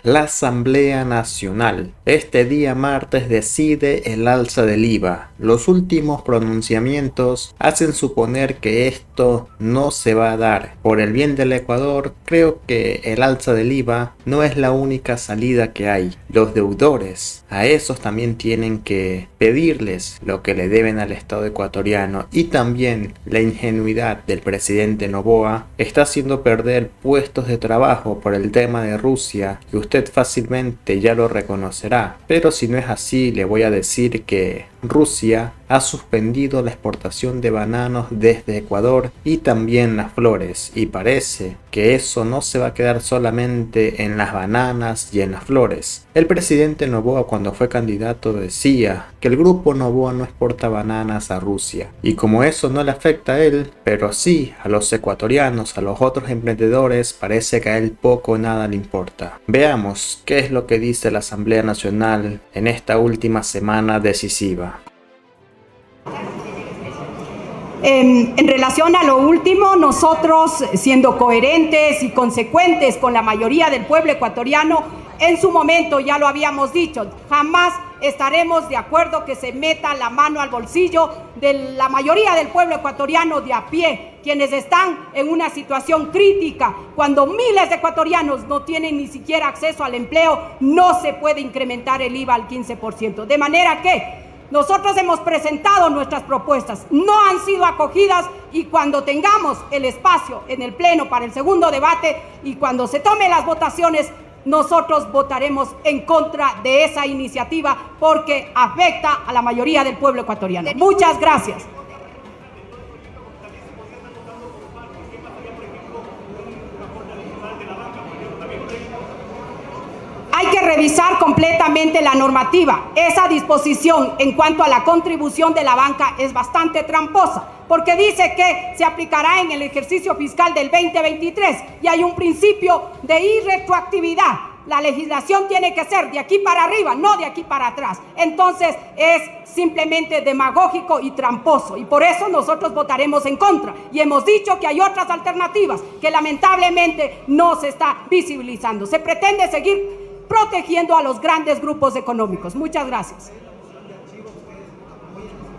La Asamblea Nacional este día martes decide el alza del IVA. Los últimos pronunciamientos hacen suponer que esto no se va a dar. Por el bien del Ecuador, creo que el alza del IVA no es la única salida que hay. Los deudores, a esos también tienen que pedirles lo que le deben al Estado ecuatoriano, y también la ingenuidad del presidente Noboa está haciendo perder puestos de trabajo por el tema de Rusia, que usted fácilmente ya lo reconocerá. Pero si no es así, le voy a decir que Rusia ha suspendido la exportación de bananos desde Ecuador y también las flores, y parece que eso no se va a quedar solamente en las bananas y en las flores. El presidente Noboa, cuando fue candidato, decía que el grupo Noboa no exporta bananas a Rusia, y como eso no le afecta a él, pero sí a los ecuatorianos, a los otros emprendedores, parece que a él poco o nada le importa. Veamos qué es lo que dice la Asamblea Nacional en esta última semana decisiva. En relación a lo último, nosotros, siendo coherentes y consecuentes con la mayoría del pueblo ecuatoriano, en su momento ya lo habíamos dicho, jamás estaremos de acuerdo que se meta la mano al bolsillo de la mayoría del pueblo ecuatoriano de a pie, quienes están en una situación crítica. Cuando miles de ecuatorianos no tienen ni siquiera acceso al empleo, no se puede incrementar el IVA al 15%. De manera que nosotros hemos presentado nuestras propuestas, no han sido acogidas, y cuando tengamos el espacio en el Pleno para el segundo debate y cuando se tomen las votaciones, nosotros votaremos en contra de esa iniciativa porque afecta a la mayoría del pueblo ecuatoriano. Muchas gracias. Hay que revisar completamente la normativa. Esa disposición en cuanto a la contribución de la banca es bastante tramposa, porque dice que se aplicará en el ejercicio fiscal del 2023 y hay un principio de irretroactividad. La legislación tiene que ser de aquí para arriba, no de aquí para atrás. Entonces es simplemente demagógico y tramposo, y por eso nosotros votaremos en contra. Y hemos dicho que hay otras alternativas que lamentablemente no se está visibilizando. Se pretende seguir protegiendo a los grandes grupos económicos. Muchas gracias.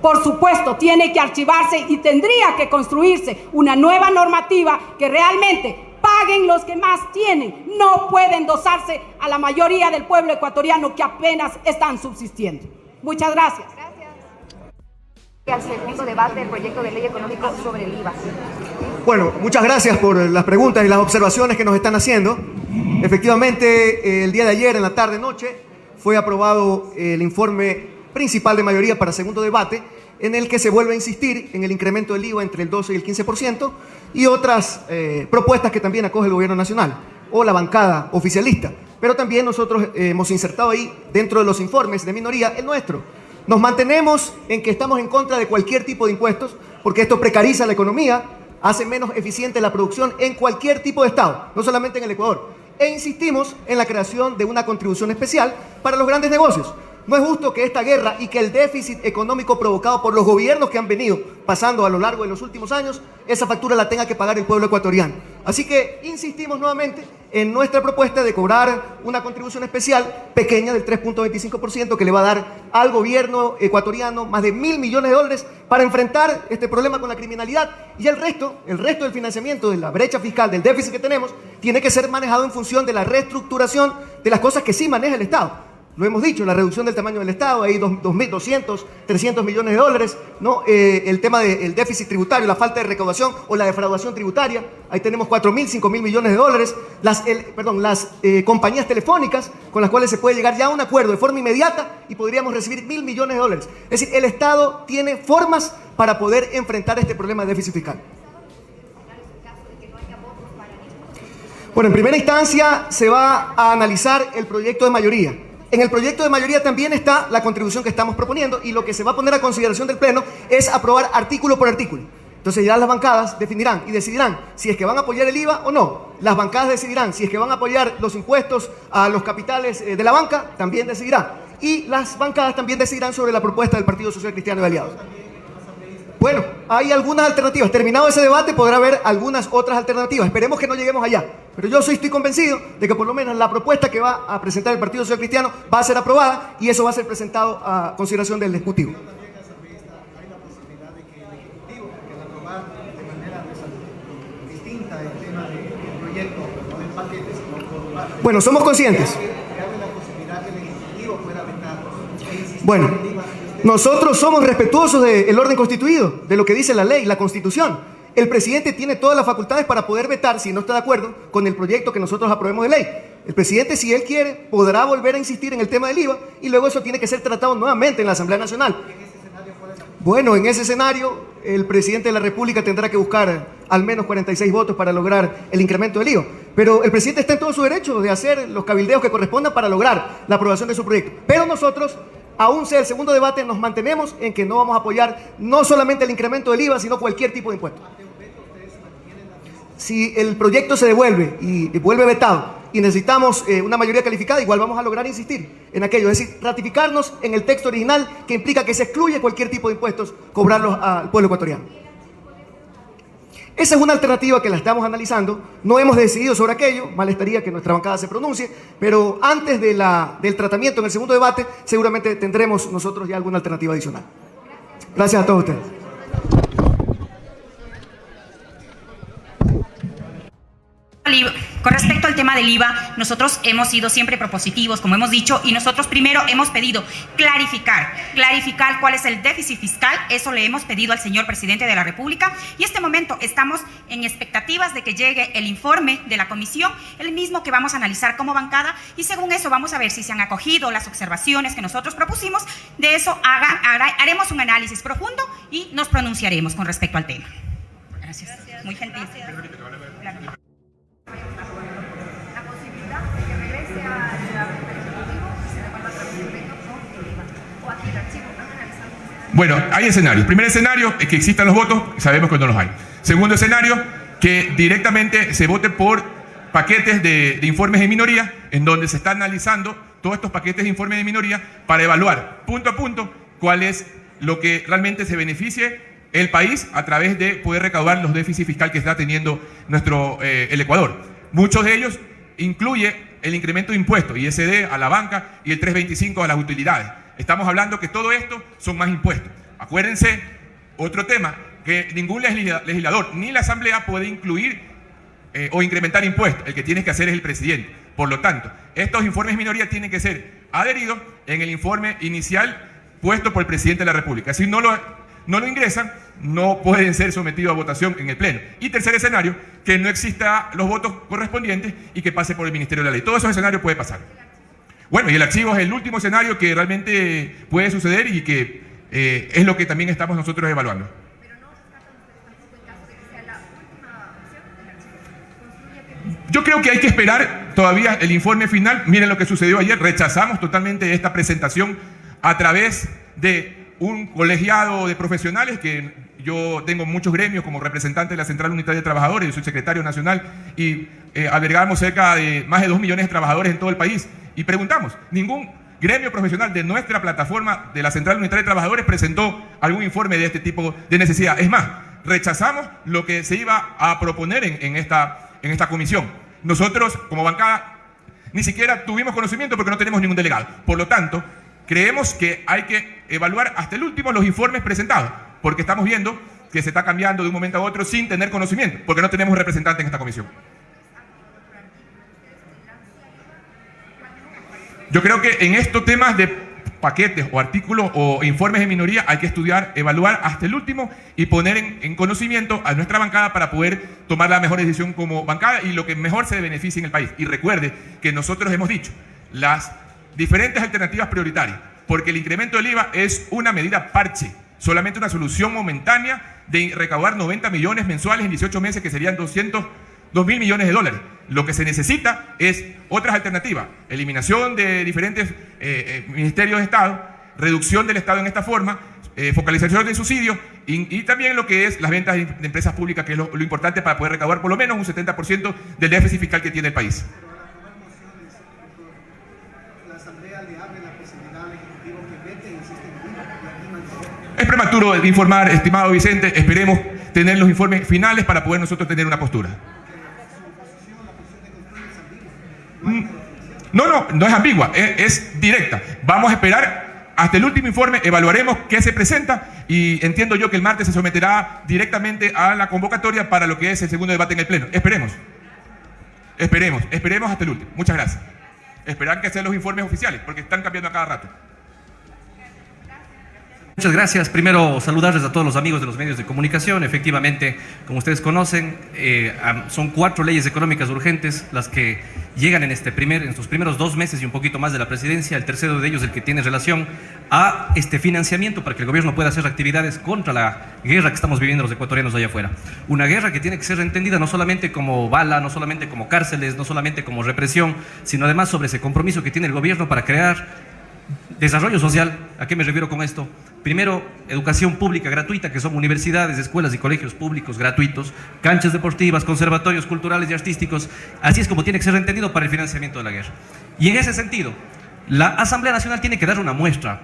Por supuesto, tiene que archivarse y tendría que construirse una nueva normativa que realmente paguen los que más tienen. No pueden endosarse a la mayoría del pueblo ecuatoriano que apenas están subsistiendo. Muchas gracias. Al segundo debate del proyecto de ley económico sobre el IVA. Bueno, muchas gracias por las preguntas y las observaciones que nos están haciendo. Efectivamente, el día de ayer, en la tarde-noche, fue aprobado el informe principal de mayoría para segundo debate, en el que se vuelve a insistir en el incremento del IVA entre el 12 y el 15% y otras propuestas que también acoge el gobierno nacional o la bancada oficialista. Pero también nosotros hemos insertado ahí, dentro de los informes de minoría, el nuestro. Nos mantenemos en que estamos en contra de cualquier tipo de impuestos, porque esto precariza la economía, hace menos eficiente la producción en cualquier tipo de estado, no solamente en el Ecuador. E insistimos en la creación de una contribución especial para los grandes negocios. No es justo que esta guerra y que el déficit económico provocado por los gobiernos que han venido pasando a lo largo de los últimos años, esa factura la tenga que pagar el pueblo ecuatoriano. Así que insistimos nuevamente en nuestra propuesta de cobrar una contribución especial pequeña del 3.25% que le va a dar al gobierno ecuatoriano más de $1.000 millones para enfrentar este problema con la criminalidad, y el resto del financiamiento de la brecha fiscal, del déficit que tenemos, tiene que ser manejado en función de la reestructuración de las cosas que sí maneja el Estado. Lo hemos dicho, la reducción del tamaño del Estado, ahí 2.200, 300 millones de dólares, ¿no? El tema del déficit tributario, la falta de recaudación o la defraudación tributaria, ahí tenemos 4.000, 5.000 millones de dólares. Las compañías telefónicas con las cuales se puede llegar ya a un acuerdo de forma inmediata y podríamos recibir 1.000 millones de dólares. Es decir, el Estado tiene formas para poder enfrentar este problema de déficit fiscal. Bueno, en primera instancia se va a analizar el proyecto de mayoría. En el proyecto de mayoría también está la contribución que estamos proponiendo, y lo que se va a poner a consideración del Pleno es aprobar artículo por artículo. Entonces ya las bancadas definirán y decidirán si es que van a apoyar el IVA o no. Las bancadas decidirán si es que van a apoyar los impuestos a los capitales de la banca, también decidirán. Y las bancadas también decidirán sobre la propuesta del Partido Social Cristiano y Aliados. Bueno, hay algunas alternativas. Terminado ese debate podrá haber algunas otras alternativas. Esperemos que no lleguemos allá. Pero yo estoy convencido de que por lo menos la propuesta que va a presentar el Partido Social Cristiano va a ser aprobada y eso va a ser presentado a consideración del Ejecutivo. Bueno, somos conscientes. Bueno, nosotros somos respetuosos del orden constituido, de lo que dice la ley, la Constitución. El presidente tiene todas las facultades para poder vetar si no está de acuerdo con el proyecto que nosotros aprobemos de ley. El presidente, si él quiere, podrá volver a insistir en el tema del IVA y luego eso tiene que ser tratado nuevamente en la Asamblea Nacional. Bueno, en ese escenario, el presidente de la República tendrá que buscar al menos 46 votos para lograr el incremento del IVA. Pero el presidente está en todo su derecho de hacer los cabildeos que correspondan para lograr la aprobación de su proyecto. Pero nosotros, aún sea el segundo debate, nos mantenemos en que no vamos a apoyar no solamente el incremento del IVA, sino cualquier tipo de impuesto. Si el proyecto se devuelve y vuelve vetado y necesitamos una mayoría calificada, igual vamos a lograr insistir en aquello, es decir, ratificarnos en el texto original que implica que se excluye cualquier tipo de impuestos, cobrarlos al pueblo ecuatoriano. Esa es una alternativa que la estamos analizando, no hemos decidido sobre aquello, mal estaría que nuestra bancada se pronuncie, pero antes del tratamiento en el segundo debate, seguramente tendremos nosotros ya alguna alternativa adicional. Gracias a todos ustedes. Con respecto al tema del IVA, nosotros hemos sido siempre propositivos, como hemos dicho, y nosotros primero hemos pedido clarificar cuál es el déficit fiscal. Eso le hemos pedido al señor presidente de la República y en este momento estamos en expectativas de que llegue el informe de la comisión, el mismo que vamos a analizar como bancada, y según eso vamos a ver si se han acogido las observaciones que nosotros propusimos. De eso haremos un análisis profundo y nos pronunciaremos con respecto al tema. Gracias. Muy gentil. Claro. Bueno, hay escenarios. Primer escenario es que existan los votos, sabemos que no los hay. Segundo escenario, que directamente se vote por paquetes de informes de minoría, en donde se está analizando todos estos paquetes de informes de minoría para evaluar punto a punto cuál es lo que realmente se beneficie el país a través de poder recaudar los déficits fiscales que está teniendo el Ecuador. Muchos de ellos incluye el incremento de impuestos, ISD a la banca y el 325 a las utilidades. Estamos hablando que todo esto son más impuestos. Acuérdense, otro tema, que ningún legislador ni la Asamblea puede incluir o incrementar impuestos. El que tiene que hacer es el presidente. Por lo tanto, estos informes de minoría tienen que ser adheridos en el informe inicial puesto por el presidente de la República. Si no lo ingresan, no pueden ser sometidos a votación en el Pleno. Y tercer escenario, que no exista los votos correspondientes y que pase por el Ministerio de la Ley. Todos esos escenarios pueden pasar. Bueno, y el archivo es el último escenario que realmente puede suceder y que es lo que también estamos nosotros evaluando. Pero no descartan ustedes tampoco en caso de que sea la última opción del archivo. Yo creo que hay que esperar todavía el informe final. Miren lo que sucedió ayer. Rechazamos totalmente esta presentación a través de un colegiado de profesionales que yo tengo muchos gremios como representante de la Central Unitaria de Trabajadores, yo soy secretario nacional y albergamos cerca de más de 2 millones de trabajadores en todo el país y preguntamos, ningún gremio profesional de nuestra plataforma de la Central Unitaria de Trabajadores presentó algún informe de este tipo de necesidad. Es más, rechazamos lo que se iba a proponer en esta comisión. Nosotros como bancada ni siquiera tuvimos conocimiento porque no tenemos ningún delegado. Por lo tanto, creemos que hay que evaluar hasta el último los informes presentados, porque estamos viendo que se está cambiando de un momento a otro sin tener conocimiento, porque no tenemos representante en esta comisión. Yo creo que en estos temas de paquetes o artículos o informes de minoría hay que estudiar, evaluar hasta el último y poner en conocimiento a nuestra bancada para poder tomar la mejor decisión como bancada y lo que mejor se beneficie en el país. Y recuerde que nosotros hemos dicho las diferentes alternativas prioritarias, porque el incremento del IVA es una medida parche, solamente una solución momentánea de recaudar 90 millones mensuales en 18 meses, que serían 2.000 millones de dólares. Lo que se necesita es otras alternativas, eliminación de diferentes ministerios de Estado, reducción del Estado en esta forma, focalización de subsidios y también lo que es las ventas de empresas públicas, que es lo importante para poder recaudar por lo menos un 70% del déficit fiscal que tiene el país. Es prematuro de informar, estimado Vicente, esperemos tener los informes finales para poder nosotros tener una postura. No es ambigua, es directa. Vamos a esperar hasta el último informe, evaluaremos qué se presenta y entiendo yo que el martes se someterá directamente a la convocatoria para lo que es el segundo debate en el Pleno. Esperemos hasta el último. Muchas gracias. Esperar que sean los informes oficiales, porque están cambiando a cada rato. Muchas gracias. Primero, saludarles a todos los amigos de los medios de comunicación. Efectivamente, como ustedes conocen, son 4 leyes económicas urgentes las que llegan en estos primeros 2 meses y un poquito más de la presidencia. El tercero de ellos, el que tiene relación a este financiamiento para que el gobierno pueda hacer actividades contra la guerra que estamos viviendo los ecuatorianos allá afuera. Una guerra que tiene que ser entendida no solamente como bala, no solamente como cárceles, no solamente como represión, sino además sobre ese compromiso que tiene el gobierno para crear desarrollo social. ¿A qué me refiero con esto? Primero, educación pública gratuita, que son universidades, escuelas y colegios públicos gratuitos, canchas deportivas, conservatorios culturales y artísticos. Así es como tiene que ser entendido para el financiamiento de la guerra. Y en ese sentido, la Asamblea Nacional tiene que dar una muestra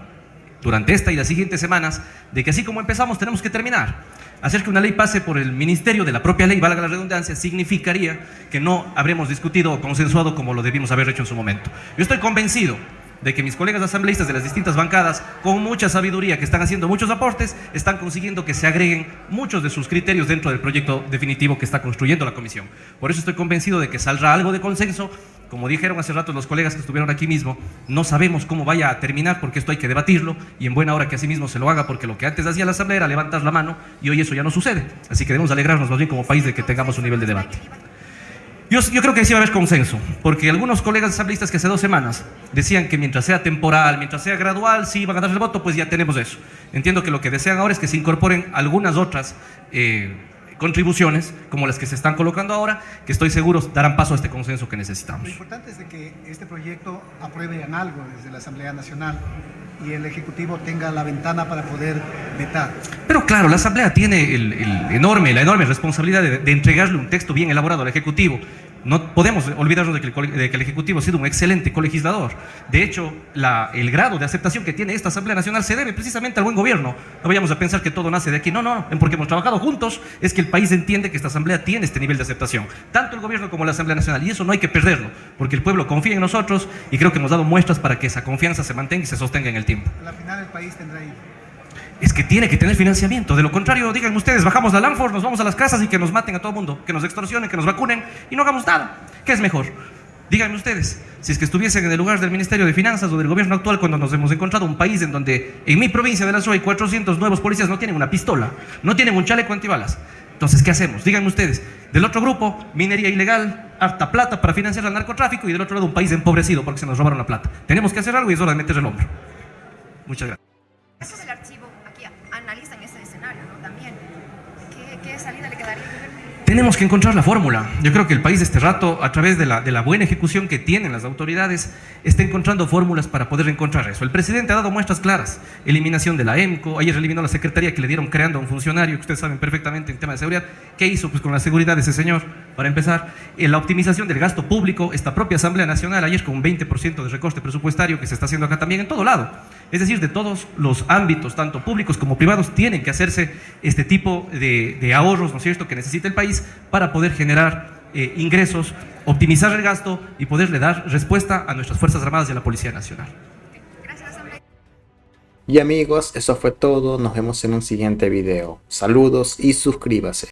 durante esta y las siguientes semanas de que así como empezamos tenemos que terminar. Hacer que una ley pase por el ministerio de la propia ley, valga la redundancia, significaría que no habremos discutido o consensuado como lo debimos haber hecho en su momento. Yo estoy convencido de que mis colegas asambleístas de las distintas bancadas, con mucha sabiduría, que están haciendo muchos aportes, están consiguiendo que se agreguen muchos de sus criterios dentro del proyecto definitivo que está construyendo la comisión. Por eso estoy convencido de que saldrá algo de consenso. Como dijeron hace rato los colegas que estuvieron aquí mismo, no sabemos cómo vaya a terminar porque esto hay que debatirlo y en buena hora que así mismo se lo haga, porque lo que antes hacía la asamblea era levantar la mano y hoy eso ya no sucede. Así que debemos alegrarnos más bien como país de que tengamos un nivel de debate. Yo creo que sí va a haber consenso, porque algunos colegas asambleístas que hace 2 semanas decían que mientras sea temporal, mientras sea gradual, sí van a dar el voto, pues ya tenemos eso. Entiendo que lo que desean ahora es que se incorporen algunas otras contribuciones, como las que se están colocando ahora, que estoy seguro darán paso a este consenso que necesitamos. Lo importante es de que este proyecto apruebe en algo desde la Asamblea Nacional y el Ejecutivo tenga la ventana para poder vetar. Pero claro, la Asamblea tiene la enorme responsabilidad de entregarle un texto bien elaborado al Ejecutivo. No podemos olvidarnos de que el Ejecutivo ha sido un excelente colegislador. De hecho, el grado de aceptación que tiene esta Asamblea Nacional se debe precisamente al buen gobierno. No vayamos a pensar que todo nace de aquí. No, porque hemos trabajado juntos, es que el país entiende que esta Asamblea tiene este nivel de aceptación. Tanto el gobierno como la Asamblea Nacional. Y eso no hay que perderlo, porque el pueblo confía en nosotros y creo que hemos dado muestras para que esa confianza se mantenga y se sostenga en el tiempo. Al final el país tendrá ahí. Es que tiene que tener financiamiento. De lo contrario, digan ustedes, bajamos la Lanford, nos vamos a las casas y que nos maten a todo el mundo, que nos extorsionen, que nos vacunen y no hagamos nada. ¿Qué es mejor? Díganme ustedes, si es que estuviesen en el lugar del Ministerio de Finanzas o del gobierno actual, cuando nos hemos encontrado un país en donde en mi provincia de Lanzhou hay 400 nuevos policías, no tienen una pistola, no tienen un chaleco antibalas. Entonces, ¿qué hacemos? Díganme ustedes, del otro grupo, minería ilegal, harta plata para financiar el narcotráfico, y del otro lado un país empobrecido porque se nos robaron la plata. Tenemos que hacer algo y es hora de meter el hombro. Muchas gracias. Eso del archivo, aquí analizan ese escenario, ¿no? También, ¿qué salida le quedaría al gobierno? Tenemos que encontrar la fórmula. Yo creo que el país de este rato, a través de la buena ejecución que tienen las autoridades, está encontrando fórmulas para poder encontrar eso. El presidente ha dado muestras claras. Eliminación de la EMCO, ayer eliminó la secretaría que le dieron creando a un funcionario, que ustedes saben perfectamente en tema de seguridad. ¿Qué hizo? Pues con la seguridad de ese señor, para empezar. La optimización del gasto público, esta propia Asamblea Nacional, ayer con un 20% de recorte presupuestario que se está haciendo acá también en todo lado. Es decir, de todos los ámbitos, tanto públicos como privados, tienen que hacerse este tipo de ahorros, ¿no es cierto?, que necesita el país para poder generar ingresos, optimizar el gasto y poderle dar respuesta a nuestras Fuerzas Armadas y a la Policía Nacional. Y amigos, eso fue todo. Nos vemos en un siguiente video. Saludos y suscríbase.